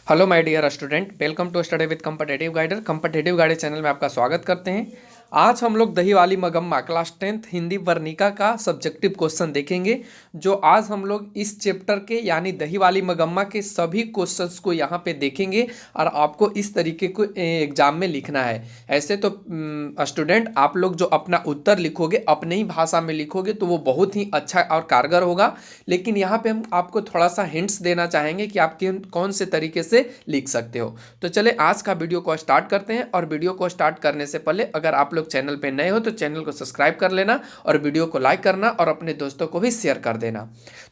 Hello my dear student, welcome to study with competitive guider channel में आपका स्वागत करते हैं। आज हम लोग दही वाली मगम्मा क्लास 10th हिंदी वर्णिका का सब्जेक्टिव क्वेश्चन देखेंगे। जो आज हम लोग इस चैप्टर के यानी दही वाली मगम्मा के सभी क्वेश्चंस को यहाँ पे देखेंगे और आपको इस तरीके को एग्जाम में लिखना है। ऐसे तो स्टूडेंट आप लोग जो अपना उत्तर लिखोगे अपने ही भाषा में लिखोगे तो वो बहुत ही अच्छा और कारगर होगा, लेकिन यहाँ पे हम आपको थोड़ा सा हिंट्स देना चाहेंगे कि आप कौन से तरीके से लिख सकते हो। तो चले आज का वीडियो को स्टार्ट करते हैं। और वीडियो को स्टार्ट करने से पहले अगर आप लोग चैनल पे नए हो तो चैनल को सब्सक्राइब कर लेना और वीडियो को लाइक करना और अपने दोस्तों को भी शेयर कर देना।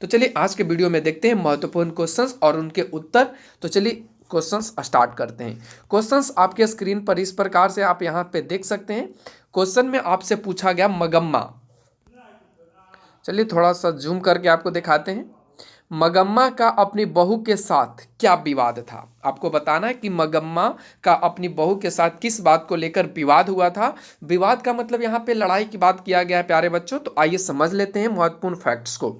तो चलिए आज के वीडियो में देखते हैं महत्वपूर्ण क्वेश्चंस और उनके उत्तर। तो चलिए क्वेश्चंस स्टार्ट करते हैं। क्वेश्चंस आपके स्क्रीन पर इस प्रकार से आप यहाँ पे देख सकते हैं। क्वेश्चन में आपसे पूछा गया मगम्मा, चलिए थोड़ा सा जूम करके आपको दिखाते हैं। मगम्मा का अपनी बहू के साथ क्या विवाद था। आपको बताना है कि मगम्मा का अपनी बहू के साथ किस बात को लेकर विवाद हुआ था। विवाद का मतलब यहाँ पे लड़ाई की बात किया गया है प्यारे बच्चों। तो आइए समझ लेते हैं महत्वपूर्ण फैक्ट्स को।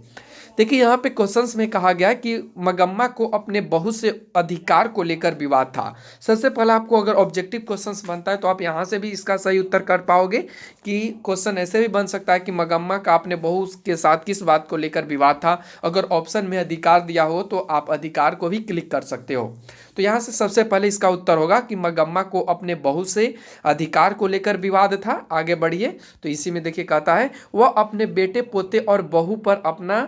देखिए यहाँ पे क्वेश्चंस में कहा गया है कि मगम्मा को अपने बहू से अधिकार को लेकर विवाद था। सबसे पहले आपको अगर ऑब्जेक्टिव क्वेश्चंस बनता है तो आप यहाँ से भी इसका सही उत्तर कर पाओगे कि क्वेश्चन ऐसे भी बन सकता है कि मगम्मा का अपने बहू के साथ किस बात को लेकर विवाद था। अगर ऑप्शन में अधिकार दिया हो तो आप अधिकार को भी क्लिक कर सकते हो। तो यहाँ से सबसे पहले इसका उत्तर होगा कि मगम्मा को अपने बहू से अधिकार को लेकर विवाद था। आगे बढ़िए तो इसी में देखिए कहता है वह अपने बेटे पोते और बहू पर अपना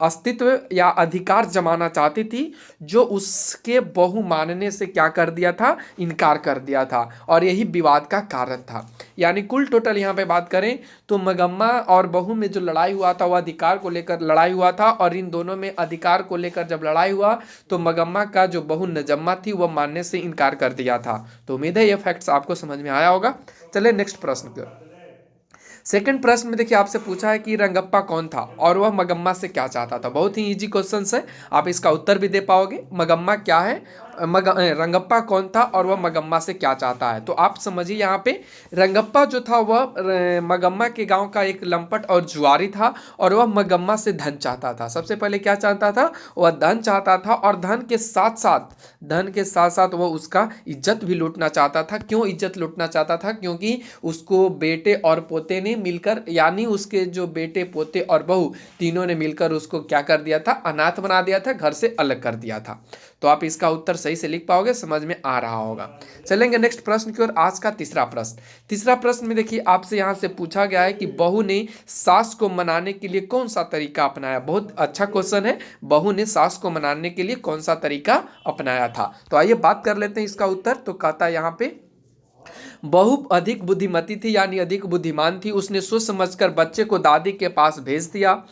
अस्तित्व या अधिकार जमाना चाहती थी, जो उसके बहू मानने से क्या कर दिया था, इनकार कर दिया था, और यही विवाद का कारण था। यानी कुल टोटल यहाँ पे बात करें तो मगम्मा और बहू में जो लड़ाई हुआ था वह अधिकार को लेकर लड़ाई हुआ था। और इन दोनों में अधिकार को लेकर जब लड़ाई हुआ तो मगम्मा का जो बहू नजम्मा थी वह मानने से इनकार कर दिया था। तो उम्मीद है ये फैक्ट्स आपको समझ में आया होगा। चलिए नेक्स्ट प्रश्न की ओर। सेकंड प्रश्न में देखिए आपसे पूछा है कि रंगप्पा कौन था और वह मगम्मा से क्या चाहता था। बहुत ही इजी क्वेश्चन है, आप इसका उत्तर भी दे पाओगे। मगम्मा क्या है, रंगप्पा कौन था और वह मगम्मा से क्या चाहता है। तो आप समझिए यहाँ पे रंगप्पा जो था वह मगम्मा के गांव का एक लंपट और जुआरी था और वह मगम्मा से धन चाहता था। सबसे पहले क्या चाहता था, वह धन चाहता था और धन के साथ साथ वह उसका इज्जत भी लूटना चाहता था। क्यों इज्जत लूटना चाहता था, क्योंकि उसको बेटे और पोते ने मिलकर, यानी उसके जो बेटे पोते और बहू तीनों ने मिलकर उसको क्या कर दिया था, अनाथ बना दिया था, घर से अलग कर दिया था। तो आप इसका उत्तर सही से लिख पाओगे, समझ में आ रहा होगा। चलेंगे नेक्स्ट प्रश्न की ओर। आज का तीसरा प्रश्न में देखिए आपसे यहां से पूछा गया है कि बहू ने सास को मनाने के लिए कौन सा तरीका अपनाया। बहुत अच्छा क्वेश्चन है, बहू ने सास को मनाने के लिए कौन सा तरीका अपनाया था। तो आइए बात कर लेते हैं इसका उत्तर। तो कहता है यहाँ पे बहू अधिक बुद्धिमती थी, यानी अधिक बुद्धिमान थी। उसने सोच समझकर बच्चे को दादी के पास भेज दिया।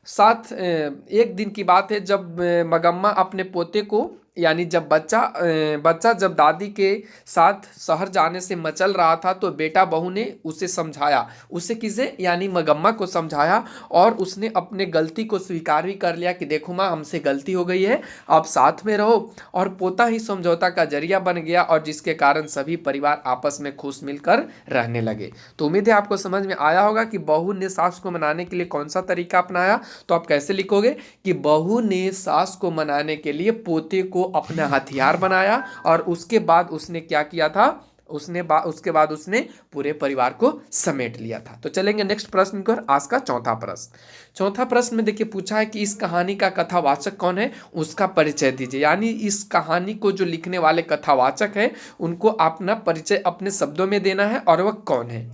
साथ एक दिन की बात है जब मगम्मा अपने पोते को, यानी जब बच्चा जब दादी के साथ शहर जाने से मचल रहा था तो बेटा बहू ने उसे समझाया। उसे किसे, यानी मगम्मा को समझाया और उसने अपने गलती को स्वीकार भी कर लिया कि देखो माँ, हमसे गलती हो गई है, आप साथ में रहो। और पोता ही समझौता का जरिया बन गया और जिसके कारण सभी परिवार आपस में खुश मिलकर रहने लगे। तो उम्मीद है आपको समझ में आया होगा कि बहू ने सास को मनाने के लिए कौन सा तरीका अपनाया। तो आप कैसे लिखोगे कि बहू ने सास को मनाने के लिए पोते को अपना हथियार बनाया और उसके बाद उसने क्या किया था, उसके बाद उसने पूरे परिवार को समेट लिया था। तो चलेंगे नेक्स्ट प्रश्न पर। आज का चौथा प्रश्न में देखिए पूछा है कि इस कहानी का कथावाचक कौन है, उसका परिचय दीजिए। यानी इस कहानी को जो लिखने वाले कथावाचक है उनको अपना परिचय अपने शब्दों में देना है और वह कौन है।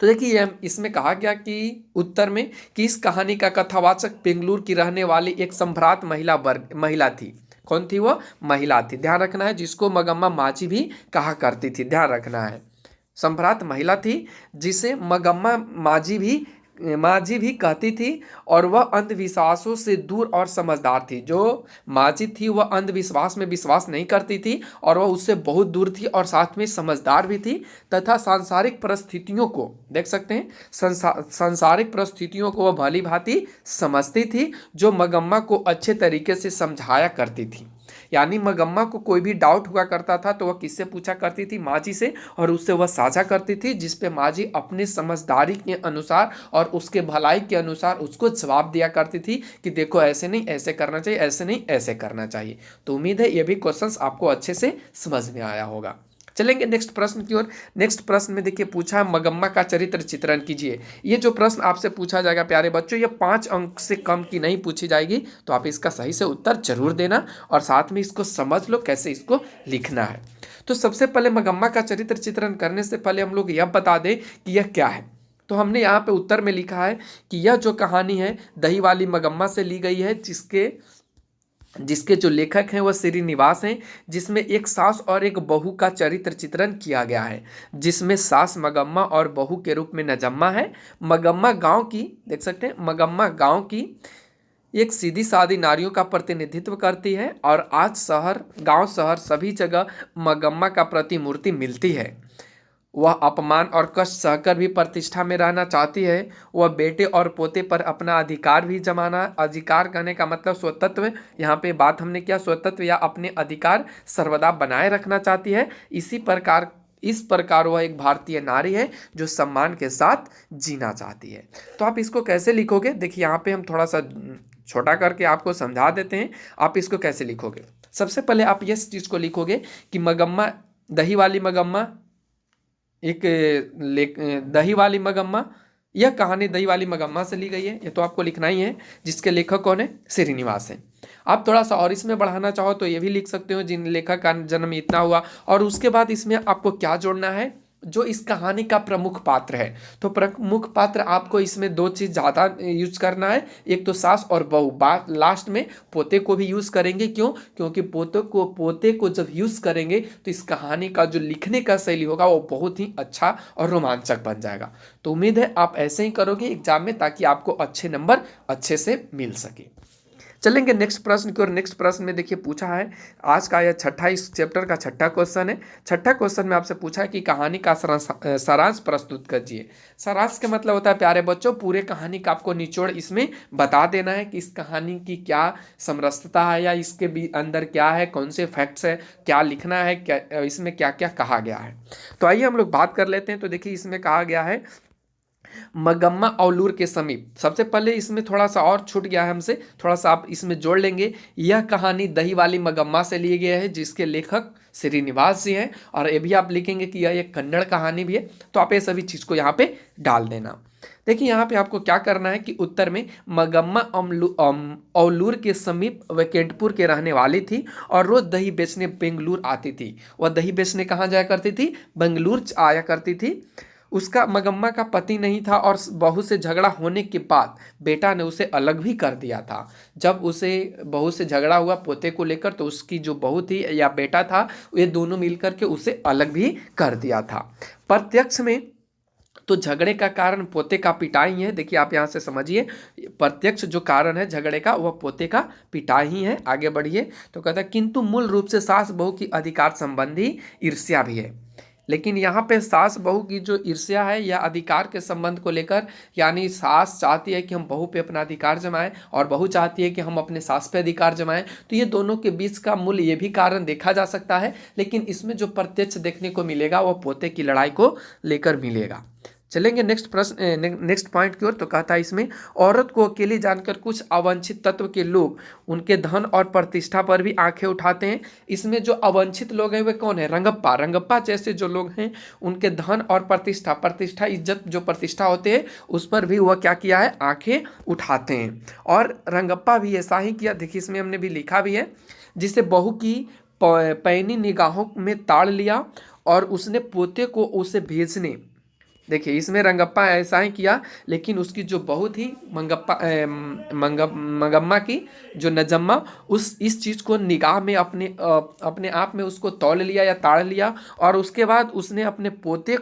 तो देखिए इसमें कहा गया कि उत्तर में कि इस कहानी का कथावाचक बेंगलुरु की रहने वाली एक सम्भ्रात महिला थी। कौन थी वह, महिला थी। ध्यान रखना है, जिसको मगम्मा माची भी कहा करती थी, ध्यान रखना है। सम्भ्रात महिला थी जिसे मगम्मा माजी भी कहती थी और वह अंधविश्वासों से दूर और समझदार थी। जो माजी थी वह अंधविश्वास में विश्वास नहीं करती थी और वह उससे बहुत दूर थी और साथ में समझदार भी थी तथा सांसारिक परिस्थितियों को, देख सकते हैं, सांसारिक परिस्थितियों को वह भली भांति समझती थी, जो मगम्मा को अच्छे तरीके से समझाया करती थी। यानी मगम्मा को कोई भी डाउट हुआ करता था तो वह किससे पूछा करती थी, माँ जी से, और उससे वह साझा करती थी, जिसपे माँ जी अपनी समझदारी के अनुसार और उसके भलाई के अनुसार उसको जवाब दिया करती थी कि देखो ऐसे नहीं ऐसे करना चाहिए, ऐसे नहीं ऐसे करना चाहिए। तो उम्मीद है ये भी क्वेश्चंस आपको अच्छे से समझ में आया होगा। चलेंगे नेक्स्ट प्रश्न की ओर। नेक्स्ट प्रश्न में देखिए पूछा है मगम्मा का चरित्र चित्रण कीजिए। ये जो प्रश्न आपसे पूछा जाएगा प्यारे बच्चों, ये 5 अंक से कम की नहीं पूछी जाएगी, तो आप इसका सही से उत्तर जरूर देना और साथ में इसको समझ लो कैसे इसको लिखना है। तो सबसे पहले मगम्मा का चरित्र चित्रण करने से पहले हम लोग यह बता दें कि यह क्या है। तो हमने यहाँ पे उत्तर में लिखा है कि यह जो कहानी है दही वाली मगम्मा से ली गई है, जिसके जो लेखक हैं वह श्रीनिवास हैं, जिसमें एक सास और एक बहू का चरित्र चित्रण किया गया है, जिसमें सास मगम्मा और बहू के रूप में नजम्मा है। मगम्मा गांव की, देख सकते हैं, मगम्मा गांव की एक सीधी सादी नारियों का प्रतिनिधित्व करती है और आज गांव शहर सभी जगह मगम्मा का प्रतिमूर्ति मिलती है। वह अपमान और कष्ट सहकर भी प्रतिष्ठा में रहना चाहती है। वह बेटे और पोते पर अपना अधिकार भी जमाना, अधिकार करने का मतलब स्वतंत्र, यहाँ पे बात हमने किया स्वतंत्र या अपने अधिकार सर्वदा बनाए रखना चाहती है। इस प्रकार वह एक भारतीय नारी है जो सम्मान के साथ जीना चाहती है। तो आप इसको कैसे लिखोगे, देखिए यहाँ पे हम थोड़ा सा छोटा करके आपको समझा देते हैं। आप इसको कैसे लिखोगे, सबसे पहले आप इस चीज़ को लिखोगे कि मगम्मा, दही वाली मगम्मा, दही वाली मगम्मा, यह कहानी दही वाली मगम्मा से ली गई है, ये तो आपको लिखना ही है, जिसके लेखक कौन है, श्रीनिवास है। आप थोड़ा सा और इसमें बढ़ाना चाहो तो ये भी लिख सकते हो, जिन लेखक का जन्म इतना हुआ, और उसके बाद इसमें आपको क्या जोड़ना है, जो इस कहानी का प्रमुख पात्र है। तो प्रमुख पात्र आपको इसमें 2 चीज़ ज़्यादा यूज करना है, एक तो सास और बहू, बात लास्ट में पोते को भी यूज़ करेंगे। क्यों, क्योंकि पोते को जब यूज़ करेंगे तो इस कहानी का जो लिखने का शैली होगा वो बहुत ही अच्छा और रोमांचक बन जाएगा। तो उम्मीद है आप ऐसे ही करोगे एग्जाम में, ताकि आपको अच्छे नंबर अच्छे से मिल सके। चलेंगे नेक्स्ट प्रश्न की ओर। नेक्स्ट प्रश्न में देखिए पूछा है, आज का यह छठा, इस चैप्टर का छठा क्वेश्चन है। छठा क्वेश्चन में आपसे पूछा है कि कहानी का सारांश प्रस्तुत कीजिए। सारांश का मतलब होता है प्यारे बच्चों, पूरे कहानी का आपको निचोड़ इसमें बता देना है कि इस कहानी की क्या समरसता है या इसके भी अंदर क्या है, कौन से फैक्ट्स है, क्या लिखना है, क्या इसमें क्या क्या कहा गया है। तो आइए हम लोग बात कर लेते हैं। तो देखिए इसमें कहा गया है मगम्मा औलूर के समीप। सबसे पहले इसमें थोड़ा सा और छूट गया है हमसे, थोड़ा सा आप इसमें जोड़ लेंगे। यह कहानी दही वाली मगम्मा से ली गई है, जिसके लेखक श्रीनिवास जी हैं, और ये भी आप लिखेंगे कि यह एक कन्नड़ कहानी भी है। तो आप ये सभी चीज़ को यहाँ पे डाल देना। देखिए यहाँ पे आपको क्या करना है कि उत्तर में मगम्मा औलूर के समीप वेकेंटपुर के रहने वाली थी और रोज दही बेचने बेंगलुरु आती थी। वह दही बेचने कहाँ जाया करती थी, बेंगलुरु आया करती थी। उसका मगम्मा का पति नहीं था और बहू से झगड़ा होने के बाद बेटा ने उसे अलग भी कर दिया था। जब उसे बहू से झगड़ा हुआ पोते को लेकर, तो उसकी जो बहू थी या बेटा था, ये दोनों मिलकर के उसे अलग भी कर दिया था। प्रत्यक्ष में तो झगड़े का कारण पोते का पिटाई है। देखिए आप यहाँ से समझिए, प्रत्यक्ष जो कारण है झगड़े का वह पोते का पिटाई ही है। आगे बढ़िए तो कहता है किंतु मूल रूप से सास बहू की अधिकार संबंधी ईर्ष्या भी है। लेकिन यहाँ पे सास बहू की जो ईर्ष्या है या अधिकार के संबंध को लेकर, यानी सास चाहती है कि हम बहू पे अपना अधिकार जमाएं और बहू चाहती है कि हम अपने सास पे अधिकार जमाएं, तो ये दोनों के बीच का मूल ये भी कारण देखा जा सकता है। लेकिन इसमें जो प्रत्यक्ष देखने को मिलेगा वो पोते की लड़ाई को लेकर मिलेगा। चलेंगे नेक्स्ट प्रश्न, नेक्स्ट पॉइंट की ओर। तो कहता है इसमें औरत को अकेली जानकर कुछ अवांछित तत्व के लोग उनके धन और प्रतिष्ठा पर भी आंखें उठाते हैं। इसमें जो अवांछित लोग हैं वे कौन है, रंगप्पा जैसे जो लोग हैं उनके धन और प्रतिष्ठा इज्जत जो प्रतिष्ठा होते हैं उस पर भी वह क्या किया है, आंखें उठाते हैं। और रंगप्पा भी ऐसा ही किया। देखिए इसमें हमने भी लिखा भी है, जिसे बहू की पैनी निगाहों में ताड़ लिया और उसने पोते को उसे भेजने, देखिए इसमें रंगप्पा ऐसा ही किया, लेकिन उसकी जो बहू थी मगम्मा की जो नजम्मा, इस चीज़ को निगाह में अपने आप में उसको तौल लिया या ताड़ लिया। और उसके बाद उसने अपने पोते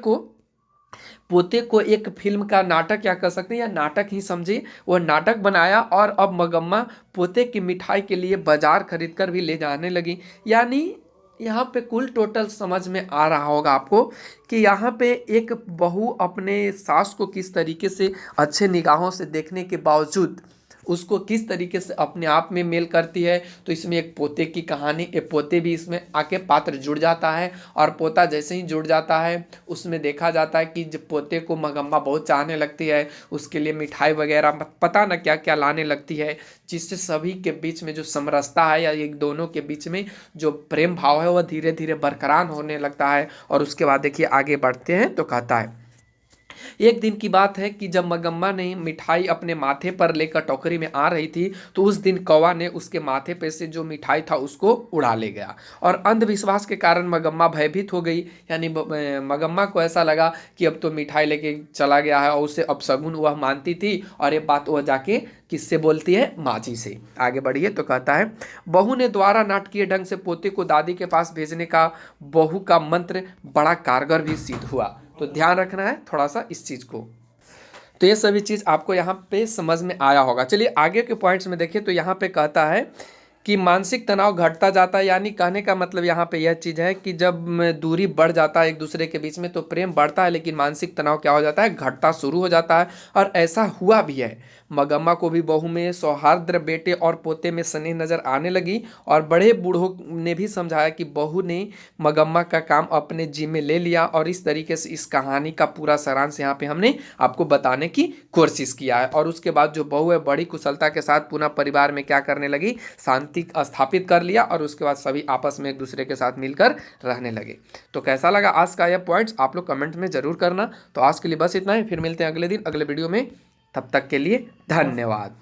को एक फिल्म का नाटक या कह सकते हैं या नाटक ही समझिए, वह नाटक बनाया और अब मगम्मा पोते की मिठाई के लिए बाजार खरीद कर भी ले जाने लगी। यानी यहाँ पे कुल टोटल समझ में आ रहा होगा आपको कि यहाँ पे एक बहू अपने सास को किस तरीके से अच्छे निगाहों से देखने के बावजूद उसको किस तरीके से अपने आप में मेल करती है। तो इसमें एक पोते की कहानी, एक पोते भी इसमें आके पात्र जुड़ जाता है और पोता जैसे ही जुड़ जाता है उसमें देखा जाता है कि जब पोते को मगम्मा बहुत चाहने लगती है, उसके लिए मिठाई वगैरह पता ना क्या क्या लाने लगती है, जिससे सभी के बीच में जो समरसता है या एक दोनों के बीच में जो प्रेम भाव है वह धीरे धीरे बरकरार होने लगता है। और उसके बाद देखिए आगे बढ़ते हैं तो कहता है, एक दिन की बात है कि जब मगम्मा ने मिठाई अपने माथे पर लेकर टोकरी में आ रही थी तो उस दिन कौवा ने उसके माथे पे से जो मिठाई था उसको उड़ा ले गया। और अंधविश्वास के कारण मगम्मा भयभीत हो गई, यानी मगम्मा को ऐसा लगा कि अब तो मिठाई लेके चला गया है और उसे अपशगुन वह मानती थी। और ये बात वह जाके किससे बोलती है, माँ जी से। आगे बढ़िए तो कहता है, बहू ने द्वारा नाटकीय ढंग से पोते को दादी के पास भेजने का बहू का मंत्र बड़ा कारगर भी सिद्ध हुआ। तो ध्यान रखना है थोड़ा सा इस चीज़ को। तो ये सभी चीज़ आपको यहाँ पे समझ में आया होगा। चलिए आगे के पॉइंट्स में देखिए तो यहाँ पे कहता है कि मानसिक तनाव घटता जाता है, यानी कहने का मतलब यहाँ पे यह चीज़ है कि जब दूरी बढ़ जाता है एक दूसरे के बीच में तो प्रेम बढ़ता है, लेकिन मानसिक तनाव क्या हो जाता है, घटता शुरू हो जाता है। और ऐसा हुआ भी है। मगम्मा को भी बहू में सौहार्द, बेटे और पोते में स्नेह नज़र आने लगी और बड़े बूढ़ों ने भी समझाया कि बहू ने मगम्मा का काम अपने जिम्मे ले लिया। और इस तरीके से इस कहानी का पूरा सारांश यहाँ पे हमने आपको बताने की कोशिश किया है। और उसके बाद जो बहू है बड़ी कुशलता के साथ पुनः परिवार में क्या करने लगी, शांति स्थापित कर लिया और उसके बाद सभी आपस में एक दूसरे के साथ मिलकर रहने लगे। तो कैसा लगा आज का यह पॉइंट्स आप लोग कमेंट में जरूर करना। तो आज के लिए बस इतना ही, फिर मिलते हैं अगले दिन अगले वीडियो में। तब तक के लिए धन्यवाद।